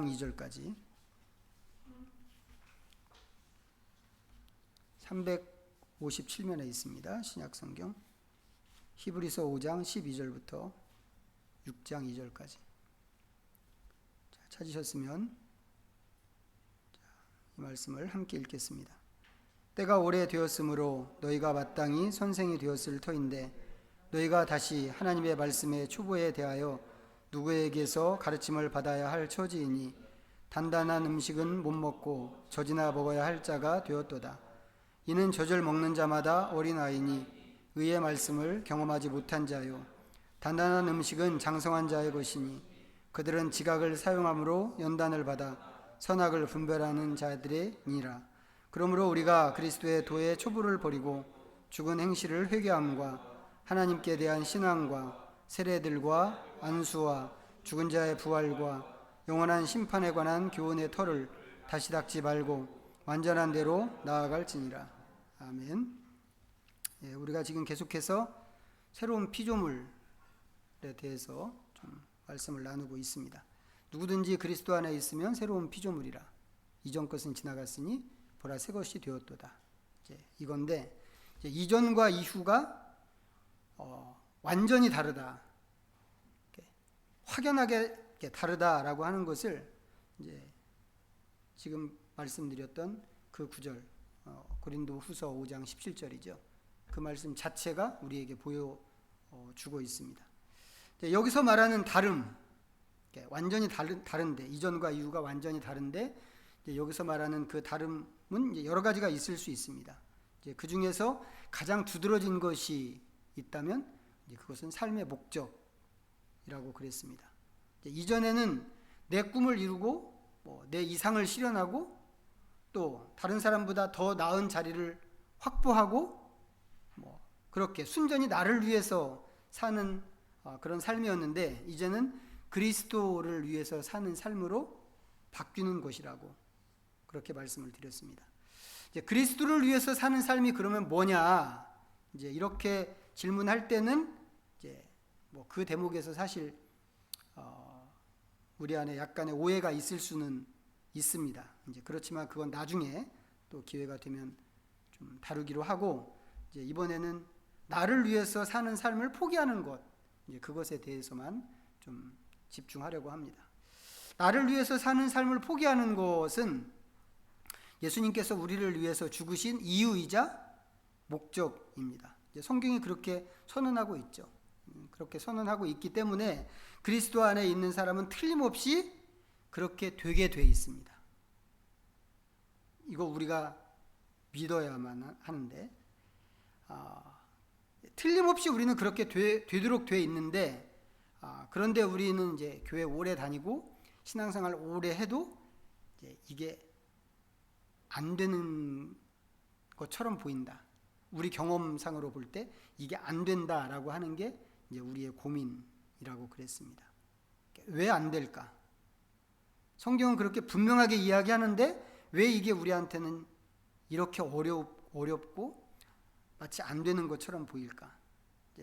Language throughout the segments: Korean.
2절까지 357면에 있습니다. 신약성경 히브리서 5장 12절부터 6장 2절까지 찾으셨으면 이 말씀을 함께 읽겠습니다. 때가 오래 되었으므로 너희가 마땅히 선생이 되었을 터인데 너희가 다시 하나님의 말씀의 초보에 대하여 누구에게서 가르침을 받아야 할 처지이니 단단한 음식은 못 먹고 젖이나 먹어야 할 자가 되었도다. 이는 젖을 먹는 자마다 어린아이니 의의 말씀을 경험하지 못한 자요 단단한 음식은 장성한 자의 것이니 그들은 지각을 사용함으로 연단을 받아 선악을 분별하는 자들이니라. 그러므로 우리가 그리스도의 도의 초보를 버리고 죽은 행실을 회개함과 하나님께 대한 신앙과 세례들과 안수와 죽은 자의 부활과 영원한 심판에 관한 교훈의 터를 다시 닦지 말고 완전한 대로 나아갈지니라. 아멘. 우리가 지금 계속해서 새로운 피조물에 대해서 좀 말씀을 나누고 있습니다. 누구든지 그리스도 안에 있으면 새로운 피조물이라. 이전 것은 지나갔으니 보라 새 것이 되었도다. 이건데 이전과 이후가 완전히 다르다. 확연하게 다르다라고 하는 것을 이제 지금 말씀드렸던 그 구절 고린도후서 5장 17절이죠. 그 말씀 자체가 우리에게 보여주고 있습니다. 여기서 말하는 다름, 완전히 다른데 이전과 이후가 완전히 다른데 여기서 말하는 그 다름은 여러 가지가 있을 수 있습니다. 그 중에서 가장 두드러진 것이 있다면 그것은 삶의 목적이라고 그랬습니다. 이전에는 내 꿈을 이루고 내 이상을 실현하고 또 다른 사람보다 더 나은 자리를 확보하고 그렇게 순전히 나를 위해서 사는 그런 삶이었는데 이제는 그리스도를 위해서 사는 삶으로 바뀌는 것이라고 그렇게 말씀을 드렸습니다. 이제 그리스도를 위해서 사는 삶이 그러면 뭐냐? 이제 이렇게 질문할 때는 이제 그 대목에서 사실 우리 안에 약간의 오해가 있을 수는 있습니다. 이제 그렇지만 그건 나중에 또 기회가 되면 좀 다루기로 하고 이제 이번에는 나를 위해서 사는 삶을 포기하는 것, 이제 그것에 대해서만 좀 집중하려고 합니다. 나를 위해서 사는 삶을 포기하는 것은 예수님께서 우리를 위해서 죽으신 이유이자 목적입니다. 이제 성경이 그렇게 선언하고 있죠. 그렇게 선언하고 있기 때문에 그리스도 안에 있는 사람은 틀림없이 그렇게 되게 돼 있습니다. 이거 우리가 믿어야만 하는데 틀림없이 우리는 그렇게 되도록 돼 있는데 그런데 우리는 이제 교회 오래 다니고 신앙생활 오래 해도 이게 안 되는 것처럼 보인다. 우리 경험상으로 볼 때 이게 안 된다라고 하는 게 이제 우리의 고민이라고 그랬습니다. 왜 안 될까? 성경은 그렇게 분명하게 이야기하는데 왜 이게 우리한테는 이렇게 어렵고 마치 안 되는 것처럼 보일까?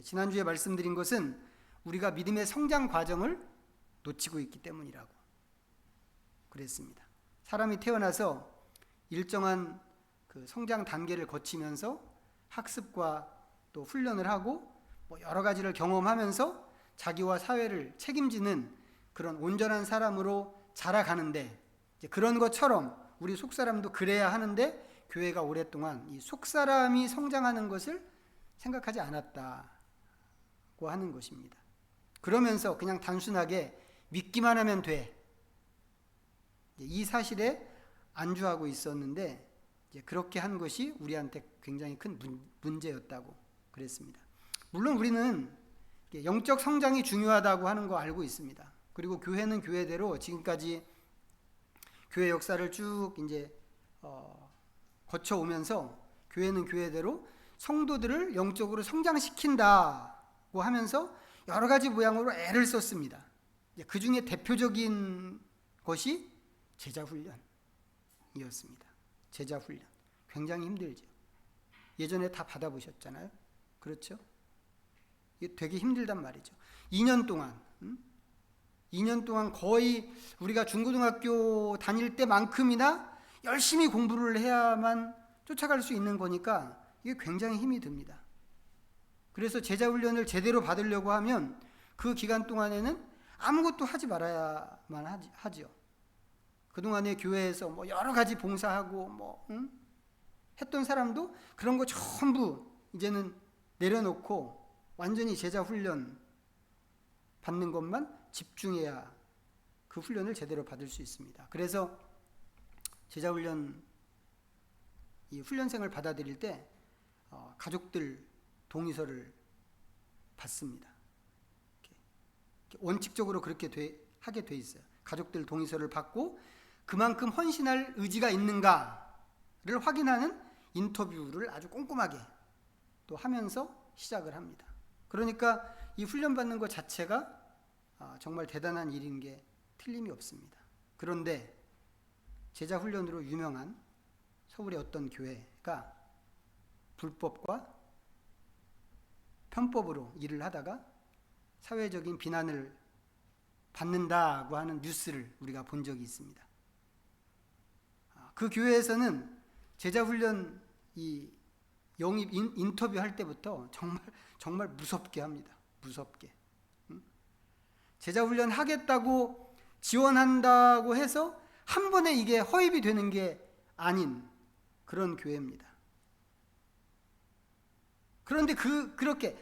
지난주에 말씀드린 것은 우리가 믿음의 성장 과정을 놓치고 있기 때문이라고 그랬습니다. 사람이 태어나서 일정한 그 성장 단계를 거치면서 학습과 또 훈련을 하고 여러 가지를 경험하면서 자기와 사회를 책임지는 그런 온전한 사람으로 자라가는데 그런 것처럼 우리 속사람도 그래야 하는데 교회가 오랫동안 이 속사람이 성장하는 것을 생각하지 않았다고 하는 것입니다. 그러면서 그냥 단순하게 믿기만 하면 돼. 이 사실에 안주하고 있었는데 그렇게 한 것이 우리한테 굉장히 큰 문제였다고 그랬습니다. 물론 우리는 영적 성장이 중요하다고 하는 거 알고 있습니다. 그리고 교회는 교회대로 지금까지 교회 역사를 쭉 이제 거쳐오면서 교회는 교회대로 성도들을 영적으로 성장시킨다고 하면서 여러 가지 모양으로 애를 썼습니다. 그 중에 대표적인 것이 제자훈련이었습니다. 제자훈련. 굉장히 힘들죠. 예전에 다 받아보셨잖아요. 그렇죠? 이게 되게 힘들단 말이죠. 2년 동안 2년 동안 거의 우리가 중고등학교 다닐 때만큼이나 열심히 공부를 해야만 쫓아갈 수 있는 거니까 이게 굉장히 힘이 듭니다. 그래서 제자훈련을 제대로 받으려고 하면 그 기간 동안에는 아무것도 하지 말아야만 하죠. 그동안에 교회에서 뭐 여러 가지 봉사하고 했던 사람도 그런 거 전부 이제는 내려놓고 완전히 제자훈련 받는 것만 집중해야 그 훈련을 제대로 받을 수 있습니다. 그래서 제자훈련 이 훈련생을 받아들일 때 가족들 동의서를 받습니다. 원칙적으로 그렇게 하게 돼 있어요. 가족들 동의서를 받고 그만큼 헌신할 의지가 있는가를 확인하는 인터뷰를 아주 꼼꼼하게 또 하면서 시작을 합니다. 그러니까 이 훈련받는 것 자체가 정말 대단한 일인 게 틀림이 없습니다. 그런데 제자훈련으로 유명한 서울의 어떤 교회가 불법과 편법으로 일을 하다가 사회적인 비난을 받는다고 하는 뉴스를 우리가 본 적이 있습니다. 그 교회에서는 제자훈련 이 영입 인터뷰할 때부터 정말 무섭게 합니다. 무섭게. 제자훈련 하겠다고 지원한다고 해서 한 번에 이게 허입이 되는 게 아닌 그런 교회입니다. 그런데 그렇게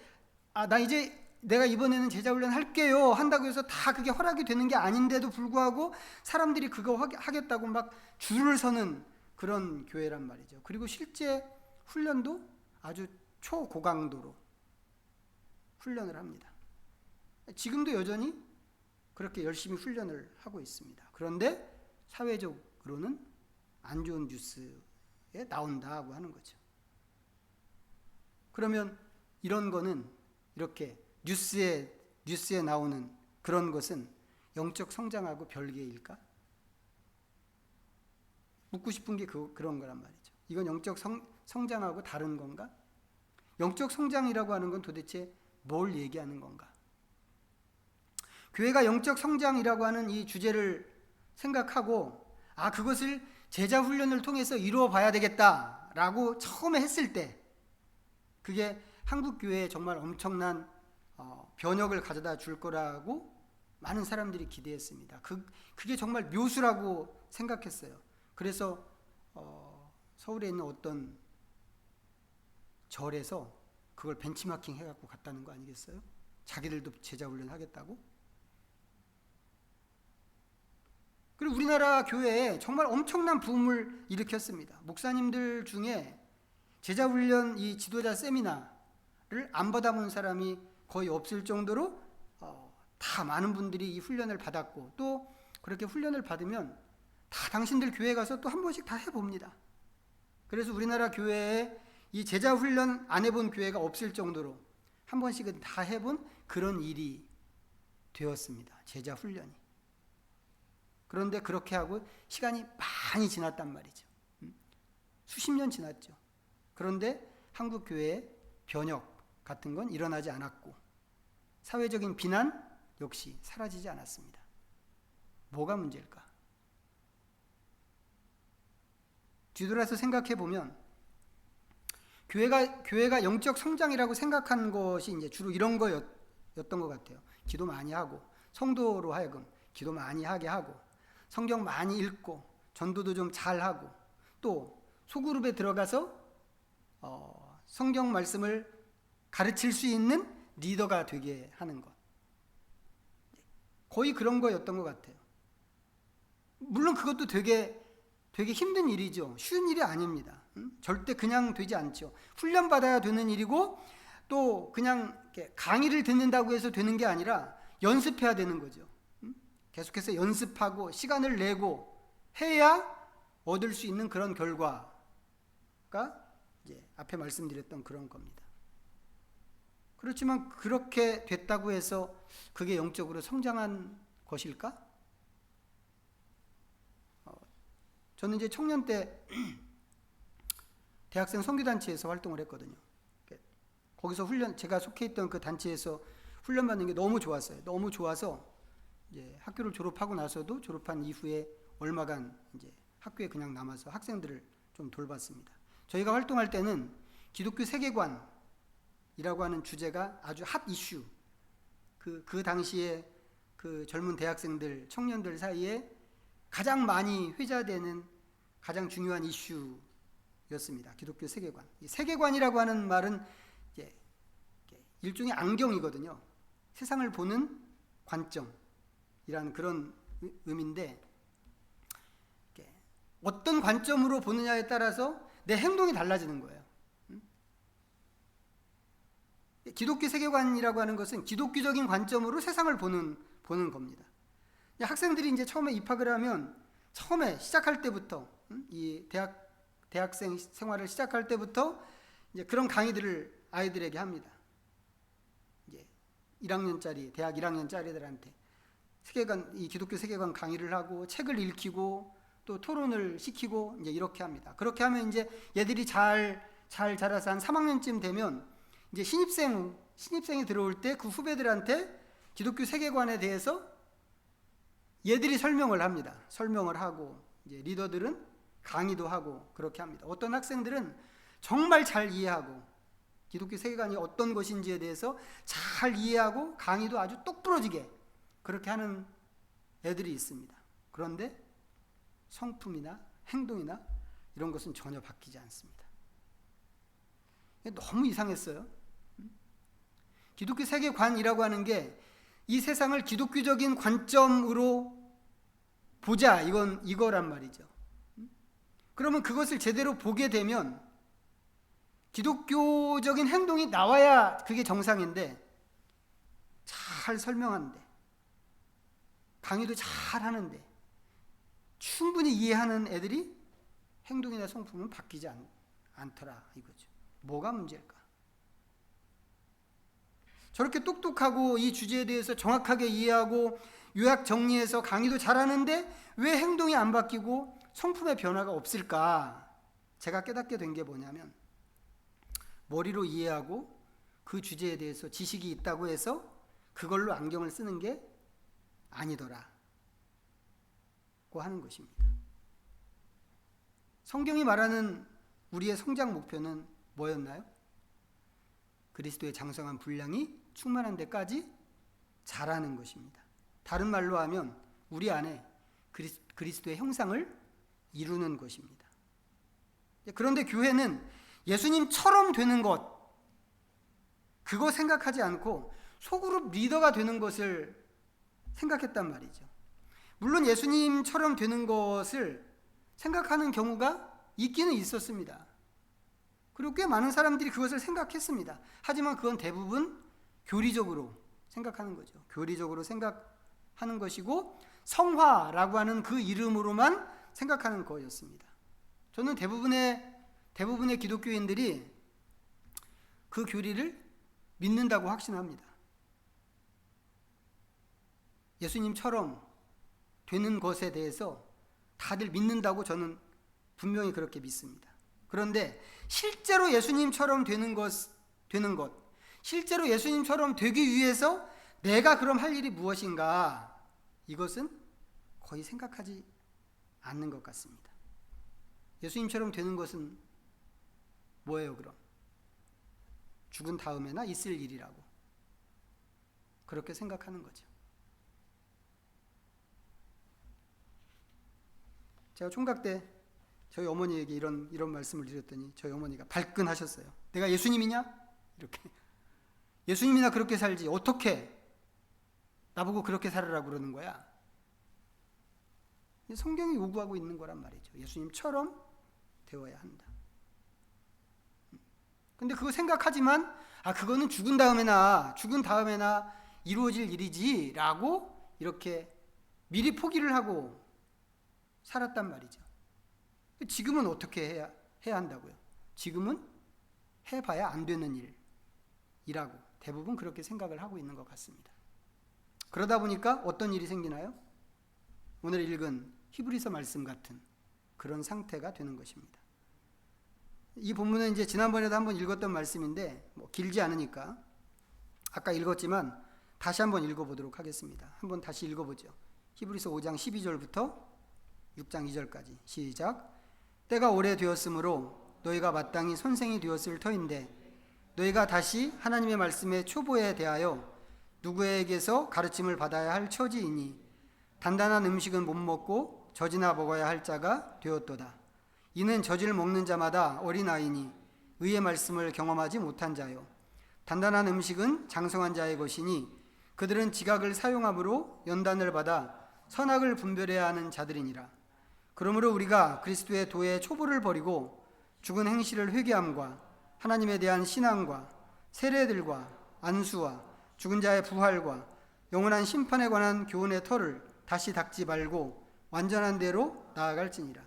내가 이번에는 제자훈련 할게요 한다고 해서 다 그게 허락이 되는 게 아닌데도 불구하고 사람들이 그거 하겠다고 막 줄을 서는 그런 교회란 말이죠. 그리고 실제 훈련도 아주 초고강도로 훈련을 합니다. 지금도 여전히 그렇게 열심히 훈련을 하고 있습니다. 그런데 사회적으로는 안 좋은 뉴스에 나온다고 하는 거죠. 그러면 이런 거는 이렇게 뉴스에 나오는 그런 것은 영적 성장하고 별개일까? 묻고 싶은 게 그런 거란 말이죠. 이건 영적 성장하고 다른 건가? 영적 성장이라고 하는 건 도대체 뭘 얘기하는 건가? 교회가 영적 성장이라고 하는 이 주제를 생각하고 그것을 제자 훈련을 통해서 이루어 봐야 되겠다라고 처음에 했을 때 그게 한국 교회에 정말 엄청난 변혁을 가져다 줄 거라고 많은 사람들이 기대했습니다. 그게 정말 묘수라고 생각했어요. 그래서 서울에 있는 어떤 절에서 그걸 벤치마킹 해갖고 갔다는 거 아니겠어요? 자기들도 제자훈련 하겠다고? 그리고 우리나라 교회에 정말 엄청난 부흥을 일으켰습니다. 목사님들 중에 제자훈련 이 지도자 세미나를 안 받아본 사람이 거의 없을 정도로 다 많은 분들이 이 훈련을 받았고 또 그렇게 훈련을 받으면 다 당신들 교회 가서 또 한 번씩 다 해봅니다. 그래서 우리나라 교회에 이 제자훈련 안 해본 교회가 없을 정도로 한 번씩은 다 해본 그런 일이 되었습니다. 제자훈련이. 그런데 그렇게 하고 시간이 많이 지났단 말이죠. 수십 년 지났죠. 그런데 한국 교회의 변혁 같은 건 일어나지 않았고 사회적인 비난 역시 사라지지 않았습니다. 뭐가 문제일까? 뒤돌아서 생각해 보면 교회가 영적 성장이라고 생각한 것이 이제 주로 이런 거였던 것 같아요. 기도 많이 하고 성도로 하여금 기도 많이 하게 하고 성경 많이 읽고 전도도 좀 잘하고 또 소그룹에 들어가서 성경 말씀을 가르칠 수 있는 리더가 되게 하는 것. 거의 그런 거였던 것 같아요. 물론 그것도 되게 힘든 일이죠. 쉬운 일이 아닙니다. 절대 그냥 되지 않죠. 훈련받아야 되는 일이고 또 그냥 강의를 듣는다고 해서 되는 게 아니라 연습해야 되는 거죠. 계속해서 연습하고 시간을 내고 해야 얻을 수 있는 그런 결과가 이제 앞에 말씀드렸던 그런 겁니다. 그렇지만 그렇게 됐다고 해서 그게 영적으로 성장한 것일까? 저는 이제 청년 때 대학생 선교단체에서 활동을 했거든요. 거기서 제가 속해 있던 그 단체에서 훈련받는 게 너무 좋았어요. 너무 좋아서 이제 학교를 졸업하고 나서도 졸업한 이후에 얼마간 이제 학교에 그냥 남아서 학생들을 좀 돌봤습니다. 저희가 활동할 때는 기독교 세계관이라고 하는 주제가 아주 핫 이슈, 그 당시에 그 젊은 대학생들, 청년들 사이에 가장 많이 회자되는 가장 중요한 이슈였습니다. 기독교 세계관. 이 세계관이라고 하는 말은 일종의 안경이거든요. 세상을 보는 관점이라는 그런 의미인데, 어떤 관점으로 보느냐에 따라서 내 행동이 달라지는 거예요. 기독교 세계관이라고 하는 것은 기독교적인 관점으로 세상을 보는 겁니다. 학생들이 이제 처음에 입학을 하면 처음에 시작할 때부터 이 대학생 생활을 시작할 때부터 이제 그런 강의들을 아이들에게 합니다. 이제 1학년짜리 대학 1학년짜리들한테 이 기독교 세계관 강의를 하고 책을 읽히고 또 토론을 시키고 이제 이렇게 합니다. 그렇게 하면 이제 얘들이 잘 자라서 한 3학년쯤 되면 이제 신입생이 들어올 때 그 후배들한테 기독교 세계관에 대해서 얘들이 설명을 합니다. 설명을 하고 이제 리더들은 강의도 하고 그렇게 합니다. 어떤 학생들은 정말 잘 이해하고 기독교 세계관이 어떤 것인지에 대해서 잘 이해하고 강의도 아주 똑부러지게 그렇게 하는 애들이 있습니다. 그런데 성품이나 행동이나 이런 것은 전혀 바뀌지 않습니다. 너무 이상했어요. 기독교 세계관이라고 하는 게 이 세상을 기독교적인 관점으로 보자, 이거란 말이죠. 그러면 그것을 제대로 보게 되면 기독교적인 행동이 나와야 그게 정상인데, 잘 설명하는데 강의도 잘 하는데 충분히 이해하는 애들이 행동이나 성품은 바뀌지 않더라 이거죠. 뭐가 문제일까? 저렇게 똑똑하고 이 주제에 대해서 정확하게 이해하고 요약 정리해서 강의도 잘하는데 왜 행동이 안 바뀌고 성품의 변화가 없을까? 제가 깨닫게 된 게 뭐냐면, 머리로 이해하고 그 주제에 대해서 지식이 있다고 해서 그걸로 안경을 쓰는 게 아니더라고 하는 것입니다. 성경이 말하는 우리의 성장 목표는 뭐였나요? 그리스도의 장성한 분량이 충만한 데까지 자라는 것입니다. 다른 말로 하면 우리 안에 그리스도의 형상을 이루는 것입니다. 그런데 교회는 예수님처럼 되는 것, 그거 생각하지 않고 소그룹 리더가 되는 것을 생각했단 말이죠. 물론 예수님처럼 되는 것을 생각하는 경우가 있기는 있었습니다. 그리고 꽤 많은 사람들이 그것을 생각했습니다. 하지만 그건 대부분 교리적으로 생각하는 거죠. 교리적으로 생각하는 것이고 성화라고 하는 그 이름으로만 생각하는 거였습니다. 저는 대부분의 기독교인들이 그 교리를 믿는다고 확신합니다. 예수님처럼 되는 것에 대해서 다들 믿는다고 저는 분명히 그렇게 믿습니다. 그런데 실제로 예수님처럼 되는 것, 실제로 예수님처럼 되기 위해서 내가 그럼 할 일이 무엇인가, 이것은 거의 생각하지 않는 것 같습니다. 예수님처럼 되는 것은 뭐예요 그럼? 죽은 다음에나 있을 일이라고 그렇게 생각하는 거죠. 제가 총각 때 저희 어머니에게 이런 말씀을 드렸더니 저희 어머니가 발끈하셨어요. 내가 예수님이냐? 이렇게. 예수님이나 그렇게 살지 어떻게 나보고 그렇게 살으라고 그러는 거야? 성경이 요구하고 있는 거란 말이죠. 예수님처럼 되어야 한다. 근데 그거 생각하지만 그거는 죽은 다음에나 이루어질 일이지라고 이렇게 미리 포기를 하고 살았단 말이죠. 지금은 어떻게 해야 한다고요? 지금은 해봐야 안 되는 일이라고 대부분 그렇게 생각을 하고 있는 것 같습니다. 그러다 보니까 어떤 일이 생기나요? 오늘 읽은 히브리서 말씀 같은 그런 상태가 되는 것입니다. 이 본문은 이제 지난번에도 한번 읽었던 말씀인데 길지 않으니까 아까 읽었지만 다시 한번 읽어보도록 하겠습니다. 한번 다시 읽어보죠. 히브리서 5장 12절부터 6장 2절까지 시작. 때가 오래되었으므로 너희가 마땅히 선생이 되었을 터인데 너희가 다시 하나님의 말씀의 초보에 대하여 누구에게서 가르침을 받아야 할 처지이니 단단한 음식은 못 먹고 젖이나 먹어야 할 자가 되었도다. 이는 젖을 먹는 자마다 어린아이니 의의 말씀을 경험하지 못한 자요. 단단한 음식은 장성한 자의 것이니 그들은 지각을 사용함으로 연단을 받아 선악을 분별해야 하는 자들이니라. 그러므로 우리가 그리스도의 도의 초보를 버리고 죽은 행실을 회개함과 하나님에 대한 신앙과 세례들과 안수와 죽은 자의 부활과 영원한 심판에 관한 교훈의 털을 다시 닦지 말고 완전한 대로 나아갈지니라.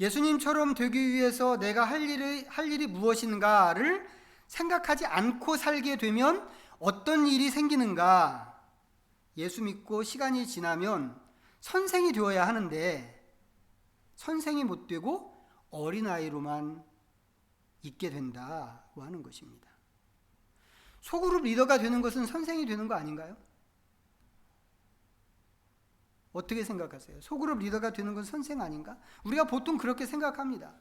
예수님처럼 되기 위해서 내가 할 일이 무엇인가를 생각하지 않고 살게 되면 어떤 일이 생기는가? 예수 믿고 시간이 지나면 선생이 되어야 하는데 선생이 못 되고 어린아이로만 있게 된다고 하는 것입니다. 소그룹 리더가 되는 것은 선생이 되는 거 아닌가요? 어떻게 생각하세요? 소그룹 리더가 되는 건 선생 아닌가? 우리가 보통 그렇게 생각합니다.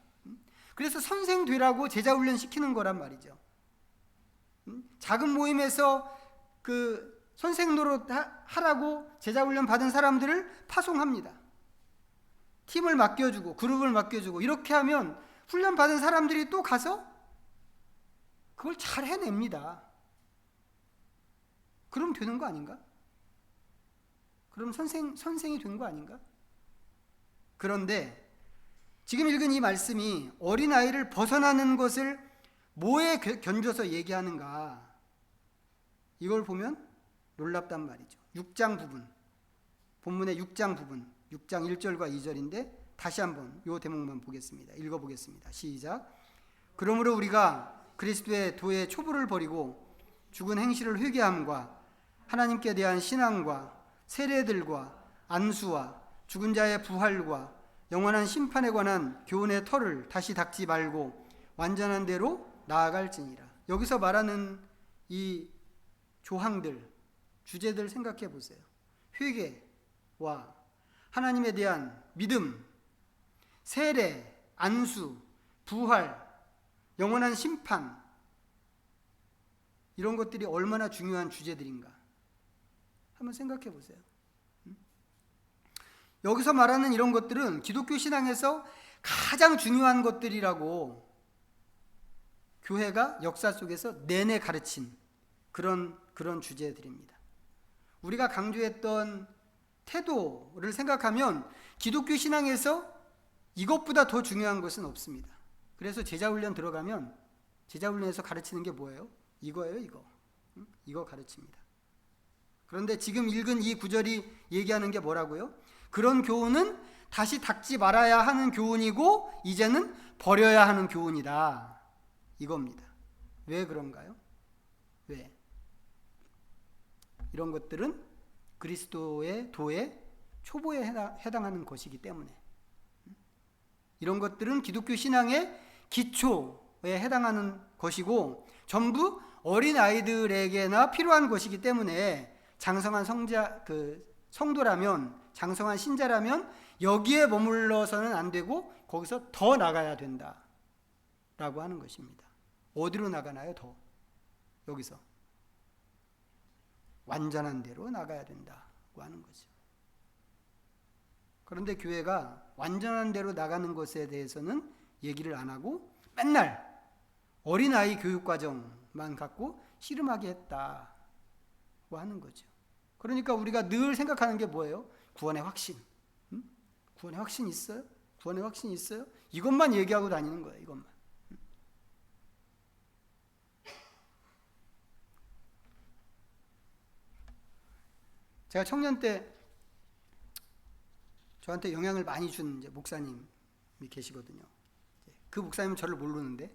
그래서 선생 되라고 제자 훈련 시키는 거란 말이죠. 작은 모임에서 그 선생 노릇 하라고 제자 훈련 받은 사람들을 파송합니다. 팀을 맡겨주고 그룹을 맡겨주고 이렇게 하면 훈련 받은 사람들이 또 가서 그걸 잘 해냅니다. 그럼 되는 거 아닌가? 그럼 선생이 된 거 아닌가? 그런데 지금 읽은 이 말씀이 어린아이를 벗어나는 것을 뭐에 견줘서 얘기하는가? 이걸 보면 놀랍단 말이죠. 6장 부분, 본문의 6장 부분, 6장 1절과 2절인데 다시 한번 이 대목만 보겠습니다. 읽어보겠습니다. 시작. 그러므로 우리가 그리스도의 도의 초보를 버리고 죽은 행실을 회개함과 하나님께 대한 신앙과 세례들과 안수와 죽은 자의 부활과 영원한 심판에 관한 교훈의 털을 다시 닦지 말고 완전한 대로 나아갈지니라. 여기서 말하는 이 조항들, 주제들 생각해 보세요. 회개와 하나님에 대한 믿음, 세례, 안수, 부활, 영원한 심판, 이런 것들이 얼마나 중요한 주제들인가 한번 생각해 보세요. 여기서 말하는 이런 것들은 기독교 신앙에서 가장 중요한 것들이라고 교회가 역사 속에서 내내 가르친 그런 주제들입니다. 우리가 강조했던 태도를 생각하면 기독교 신앙에서 이것보다 더 중요한 것은 없습니다. 그래서 제자훈련 들어가면 제자훈련에서 가르치는 게 뭐예요? 이거예요, 이거. 이거 가르칩니다. 그런데 지금 읽은 이 구절이 얘기하는 게 뭐라고요? 그런 교훈은 다시 닦지 말아야 하는 교훈이고 이제는 버려야 하는 교훈이다. 이겁니다. 왜 그런가요? 왜? 이런 것들은 그리스도의 도의 초보에 해당하는 것이기 때문에, 이런 것들은 기독교 신앙의 기초에 해당하는 것이고 전부 어린아이들에게나 필요한 것이기 때문에 장성한 성도라면, 장성한 신자라면 여기에 머물러서는 안 되고 거기서 더 나가야 된다라고 하는 것입니다. 어디로 나가나요? 더 여기서 완전한 대로 나가야 된다고 하는 거죠. 그런데 교회가 완전한 대로 나가는 것에 대해서는 얘기를 안 하고 맨날 어린아이 교육과정만 갖고 씨름하게 했다고 하는 거죠. 그러니까 우리가 늘 생각하는 게 뭐예요? 구원의 확신. 구원의 확신 있어요? 구원의 확신 있어요? 이것만 얘기하고 다니는 거예요. 이것만. 제가 청년 때 저한테 영향을 많이 준 목사님이 계시거든요. 그 목사님은 저를 모르는데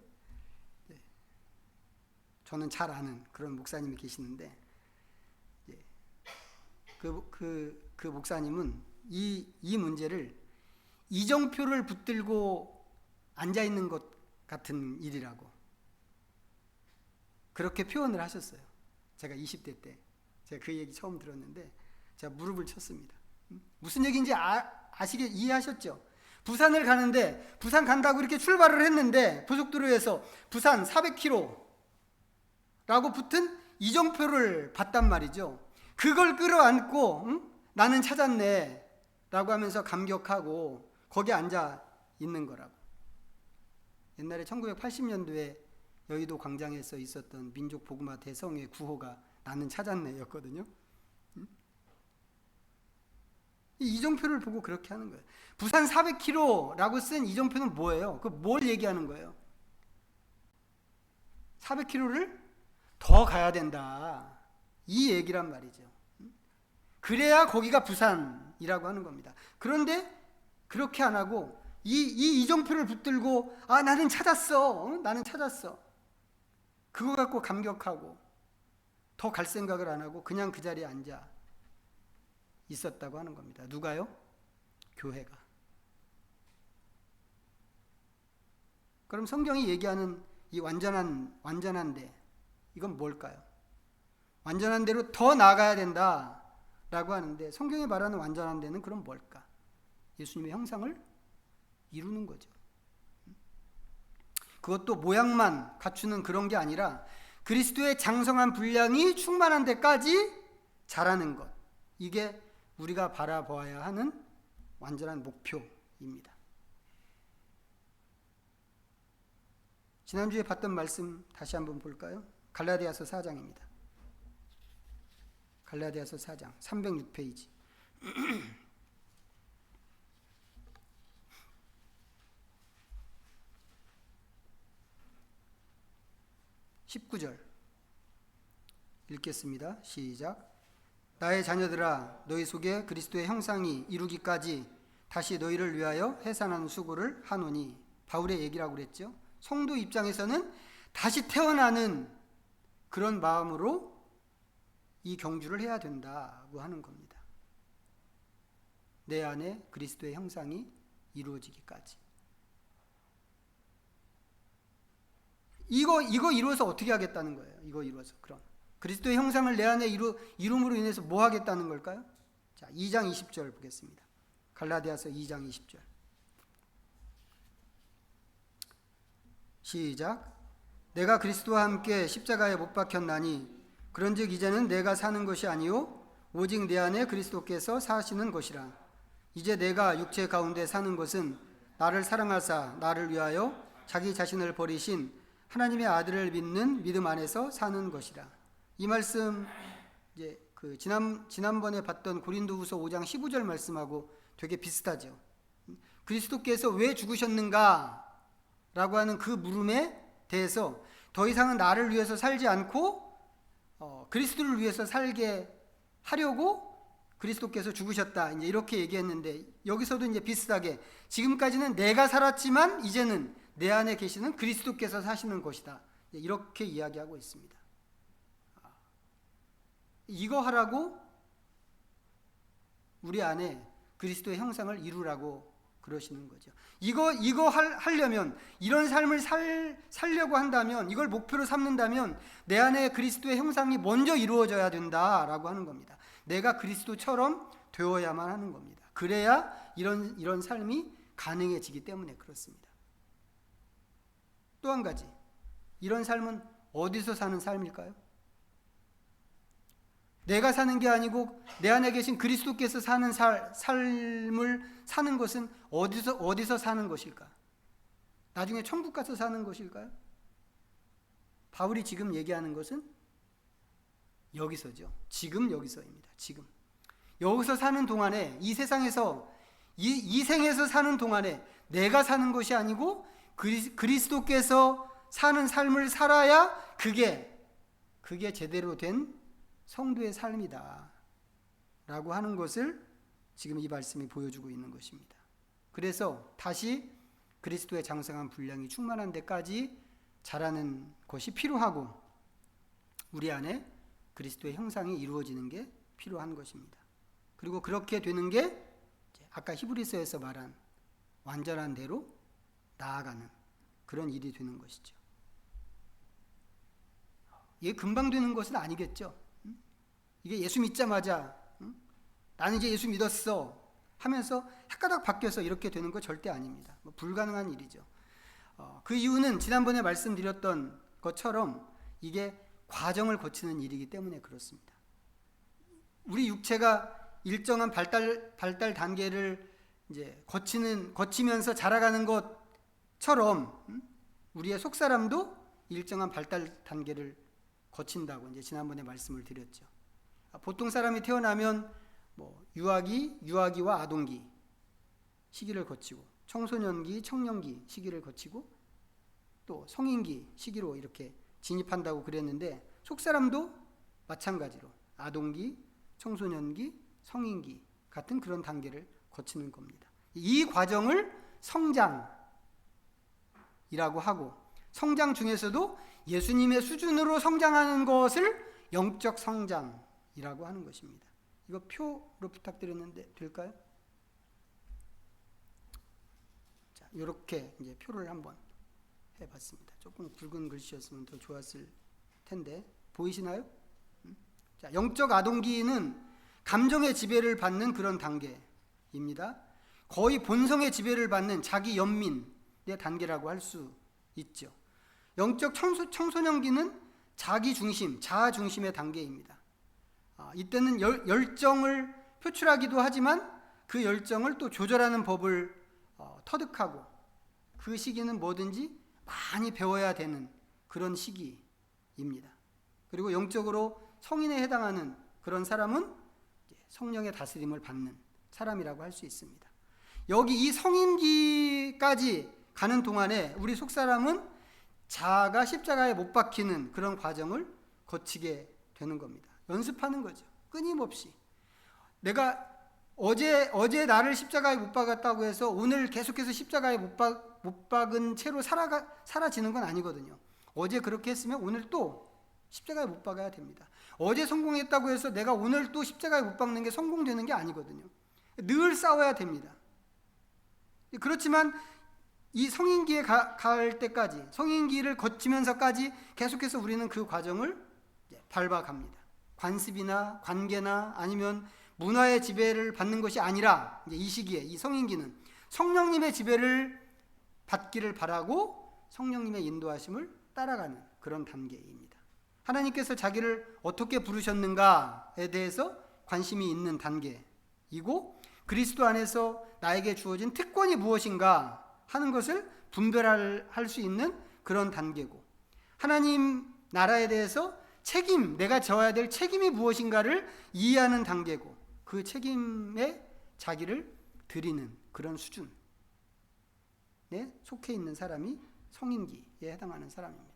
저는 잘 아는 그런 목사님이 계시는데 그 목사님은 이 문제를 이정표를 붙들고 앉아 있는 것 같은 일이라고 그렇게 표현을 하셨어요. 제가 20대 때 제가 그 얘기 처음 들었는데 제가 무릎을 쳤습니다. 무슨 얘기인지 아시게 이해하셨죠? 부산을 가는데 부산 간다고 이렇게 출발을 했는데 고속도로에서 부산 400km라고 붙은 이정표를 봤단 말이죠. 그걸 끌어안고 나는 찾았네 라고 하면서 감격하고 거기 앉아 있는 거라고. 옛날에 1980년도에 여의도 광장에서 있었던 민족 복음화 대성회 구호가 나는 찾았네 였거든요. 이 이정표를 보고 그렇게 하는 거예요. 부산 400km라고 쓴 이정표는 뭐예요? 그 뭘 얘기하는 거예요? 400km를 더 가야 된다. 이 얘기란 말이죠. 그래야 거기가 부산이라고 하는 겁니다. 그런데 그렇게 안 하고 이 이정표를 붙들고 나는 찾았어. 나는 찾았어. 그거 갖고 감격하고 더 갈 생각을 안 하고 그냥 그 자리에 앉아 있었다고 하는 겁니다. 누가요? 교회가. 그럼 성경이 얘기하는 이 완전한 데 이건 뭘까요? 완전한 대로 더 나아가야 된다라고 하는데 성경이 말하는 완전한 데는 그럼 뭘까? 예수님의 형상을 이루는 거죠. 그것도 모양만 갖추는 그런 게 아니라 그리스도의 장성한 분량이 충만한 데까지 자라는 것. 이게 우리가 바라보아야 하는 완전한 목표입니다. 지난주에 봤던 말씀 다시 한번 볼까요? 갈라디아서 4장입니다. 갈라디아서 4장 306페이지. 19절 읽겠습니다. 시작. 나의 자녀들아 너희 속에 그리스도의 형상이 이루기까지 다시 너희를 위하여 해산하는 수고를 하노니. 바울의 얘기라고 그랬죠. 성도 입장에서는 다시 태어나는 그런 마음으로 이 경주를 해야 된다고 하는 겁니다. 내 안에 그리스도의 형상이 이루어지기까지. 이거 이루어서 어떻게 하겠다는 거예요? 이거 이루어서 그럼 그리스도의 형상을 내 안에 이룸으로 인해서 뭐 하겠다는 걸까요? 자, 2장 20절 보겠습니다. 갈라디아서 2장 20절. 시작. 내가 그리스도와 함께 십자가에 못 박혔나니 그런즉 이제는 내가 사는 것이 아니요 오직 내 안에 그리스도께서 사시는 것이라. 이제 내가 육체 가운데 사는 것은 나를 사랑하사 나를 위하여 자기 자신을 버리신 하나님의 아들을 믿는 믿음 안에서 사는 것이라. 이 말씀 이제 지난번에 봤던 고린도후서 5장 15절 말씀하고 되게 비슷하죠. 그리스도께서 왜 죽으셨는가? 라고 하는 그 물음에 대해서 더 이상은 나를 위해서 살지 않고 그리스도를 위해서 살게 하려고 그리스도께서 죽으셨다. 이제 이렇게 얘기했는데 여기서도 이제 비슷하게 지금까지는 내가 살았지만 이제는 내 안에 계시는 그리스도께서 사시는 것이다. 이렇게 이야기하고 있습니다. 이거 하라고 우리 안에 그리스도의 형상을 이루라고 그러시는 거죠. 이거 하려면 이런 삶을 살려고 한다면 이걸 목표로 삼는다면 내 안에 그리스도의 형상이 먼저 이루어져야 된다라고 하는 겁니다. 내가 그리스도처럼 되어야만 하는 겁니다. 그래야 이런 삶이 가능해지기 때문에 그렇습니다. 또 한 가지, 이런 삶은 어디서 사는 삶일까요? 내가 사는 게 아니고 내 안에 계신 그리스도께서 사는 삶을 사는 것은 어디서 사는 것일까? 나중에 천국 가서 사는 것일까요? 바울이 지금 얘기하는 것은 여기서죠. 지금 여기서입니다. 지금 여기서 사는 동안에 이 세상에서 이 생에서 사는 동안에 내가 사는 것이 아니고 그리스도께서 사는 삶을 살아야 그게 제대로 된 성도의 삶이다 라고 하는 것을 지금 이 말씀이 보여주고 있는 것입니다. 그래서 다시 그리스도의 장성한 분량이 충만한 데까지 자라는 것이 필요하고 우리 안에 그리스도의 형상이 이루어지는 게 필요한 것입니다. 그리고 그렇게 되는 게 아까 히브리서에서 말한 완전한 대로 나아가는 그런 일이 되는 것이죠. 이게 금방 되는 것은 아니겠죠. 이게 예수 믿자마자 나는 이제 예수 믿었어 하면서 헷가닥 바뀌어서 이렇게 되는 거 절대 아닙니다. 불가능한 일이죠. 그 이유는 지난번에 말씀드렸던 것처럼 이게 과정을 거치는 일이기 때문에 그렇습니다. 우리 육체가 일정한 발달 단계를 이제 거치면서 자라가는 것처럼 우리의 속사람도 일정한 발달 단계를 거친다고 이제 지난번에 말씀을 드렸죠. 보통 사람이 태어나면 유아기와 아동기 시기를 거치고 청소년기, 청년기 시기를 거치고 또 성인기 시기로 이렇게 진입한다고 그랬는데 속사람도 마찬가지로 아동기, 청소년기, 성인기 같은 그런 단계를 거치는 겁니다. 이 과정을 성장이라고 하고 성장 중에서도 예수님의 수준으로 성장하는 것을 영적 성장이라고 하는 것입니다. 이거 표로 부탁드렸는데 될까요? 자, 이렇게 이제 표를 한번 해봤습니다. 조금 굵은 글씨였으면 더 좋았을 텐데 보이시나요? 자, 영적 아동기는 감정의 지배를 받는 그런 단계입니다. 거의 본성의 지배를 받는 자기 연민의 단계라고 할 수 있죠. 영적 청소년기는 자기 중심, 자아 중심의 단계입니다. 이때는 열정을 표출하기도 하지만 그 열정을 또 조절하는 법을 터득하고 그 시기는 뭐든지 많이 배워야 되는 그런 시기입니다. 그리고 영적으로 성인에 해당하는 그런 사람은 성령의 다스림을 받는 사람이라고 할 수 있습니다. 여기 이 성인기까지 가는 동안에 우리 속사람은 자아가 십자가에 못 박히는 그런 과정을 거치게 되는 겁니다. 연습하는 거죠. 끊임없이. 내가 어제 나를 십자가에 못 박았다고 해서 오늘 계속해서 십자가에 못 박은 채로 사라지는 건 아니거든요. 어제 그렇게 했으면 오늘 또 십자가에 못 박아야 됩니다. 어제 성공했다고 해서 내가 오늘 또 십자가에 못 박는 게 성공되는 게 아니거든요. 늘 싸워야 됩니다. 그렇지만 이 성인기에 갈 때까지, 성인기를 거치면서까지 계속해서 우리는 그 과정을 밟아갑니다. 관습이나 관계나 아니면 문화의 지배를 받는 것이 아니라 이 시기에 이 성인기는 성령님의 지배를 받기를 바라고 성령님의 인도하심을 따라가는 그런 단계입니다. 하나님께서 자기를 어떻게 부르셨는가에 대해서 관심이 있는 단계이고 그리스도 안에서 나에게 주어진 특권이 무엇인가 하는 것을 분별할 수 있는 그런 단계고 하나님 나라에 대해서 내가 져야 될 책임이 무엇인가를 이해하는 단계고 그 책임에 자기를 드리는 그런 수준에 속해 있는 사람이 성인기에 해당하는 사람입니다.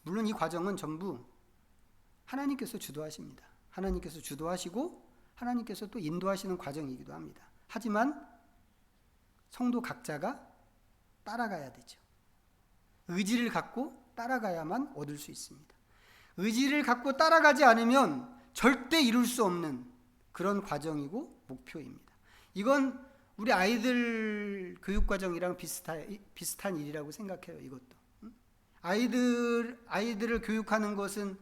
물론 이 과정은 전부 하나님께서 주도하십니다. 하나님께서 주도하시고 하나님께서 또 인도하시는 과정이기도 합니다. 하지만 성도 각자가 따라가야 되죠. 의지를 갖고 따라가야만 얻을 수 있습니다. 의지를 갖고 따라가지 않으면 절대 이룰 수 없는 그런 과정이고 목표입니다. 이건 우리 아이들 교육과정이랑 비슷한 일이라고 생각해요. 이것도. 아이들을 교육하는 것은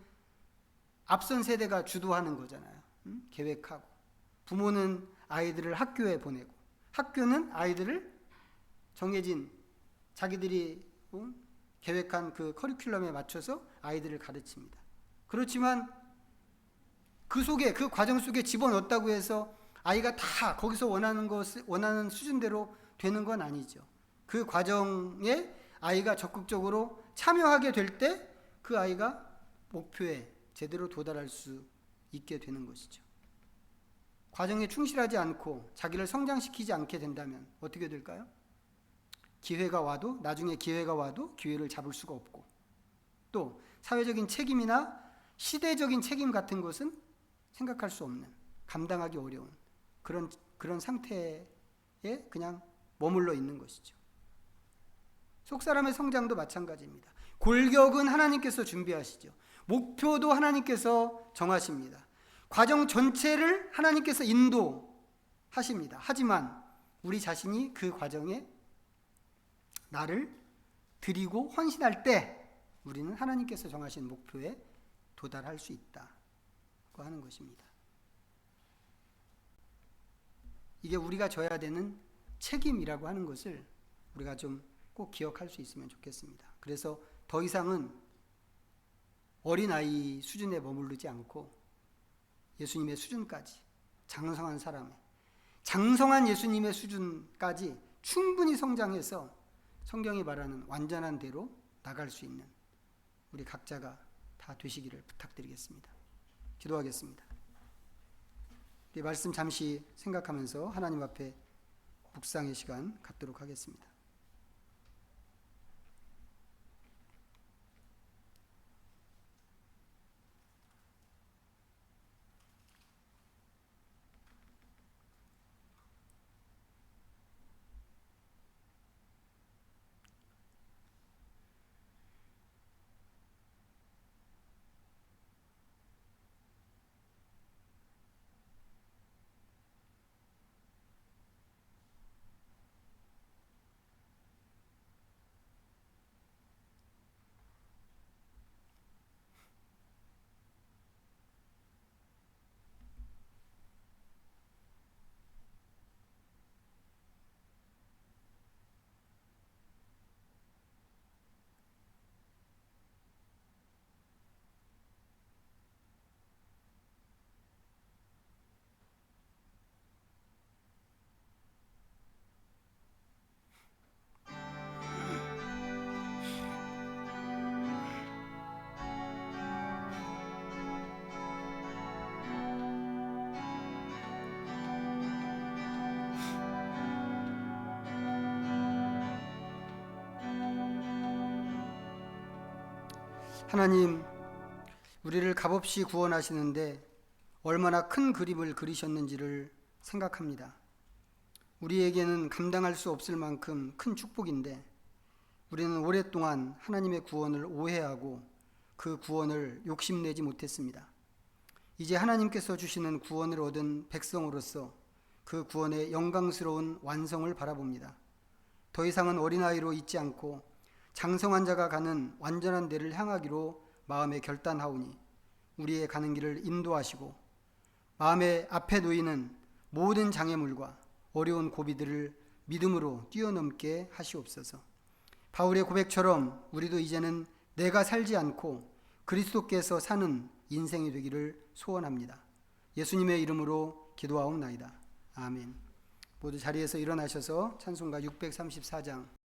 앞선 세대가 주도하는 거잖아요. 계획하고. 부모는 아이들을 학교에 보내고 학교는 아이들을 정해진 자기들이 계획한 그 커리큘럼에 맞춰서 아이들을 가르칩니다. 그렇지만 그 과정 속에 집어넣었다고 해서 아이가 다 거기서 원하는 수준대로 되는 건 아니죠. 그 과정에 아이가 적극적으로 참여하게 될 때 그 아이가 목표에 제대로 도달할 수 있게 되는 것이죠. 과정에 충실하지 않고 자기를 성장시키지 않게 된다면 어떻게 될까요? 나중에 기회가 와도 기회를 잡을 수가 없고 또 사회적인 책임이나 시대적인 책임 같은 것은 생각할 수 없는, 감당하기 어려운 그런 상태에 그냥 머물러 있는 것이죠. 속사람의 성장도 마찬가지입니다. 골격은 하나님께서 준비하시죠. 목표도 하나님께서 정하십니다. 과정 전체를 하나님께서 인도하십니다. 하지만 우리 자신이 그 과정에 나를 드리고 헌신할 때 우리는 하나님께서 정하신 목표에 도달할 수 있다고 하는 것입니다. 이게 우리가 져야 되는 책임이라고 하는 것을 우리가 좀 꼭 기억할 수 있으면 좋겠습니다. 그래서 더 이상은 어린아이 수준에 머무르지 않고 예수님의 수준까지, 장성한 예수님의 수준까지 충분히 성장해서 성경이 말하는 완전한 대로 나갈 수 있는 우리 각자가 다 되시기를 부탁드리겠습니다. 기도하겠습니다. 이 말씀 잠시 생각하면서 하나님 앞에 묵상의 시간 갖도록 하겠습니다. 하나님, 우리를 값없이 구원하시는데 얼마나 큰 그림을 그리셨는지를 생각합니다. 우리에게는 감당할 수 없을 만큼 큰 축복인데 우리는 오랫동안 하나님의 구원을 오해하고 그 구원을 욕심내지 못했습니다. 이제 하나님께서 주시는 구원을 얻은 백성으로서 그 구원의 영광스러운 완성을 바라봅니다. 더 이상은 어린아이로 있지 않고 장성한 자가 가는 완전한 데를 향하기로 마음에 결단하오니 우리의 가는 길을 인도하시고 마음의 앞에 놓이는 모든 장애물과 어려운 고비들을 믿음으로 뛰어넘게 하시옵소서. 바울의 고백처럼 우리도 이제는 내가 살지 않고 그리스도께서 사는 인생이 되기를 소원합니다. 예수님의 이름으로 기도하옵나이다. 아멘. 모두 자리에서 일어나셔서 찬송가 634장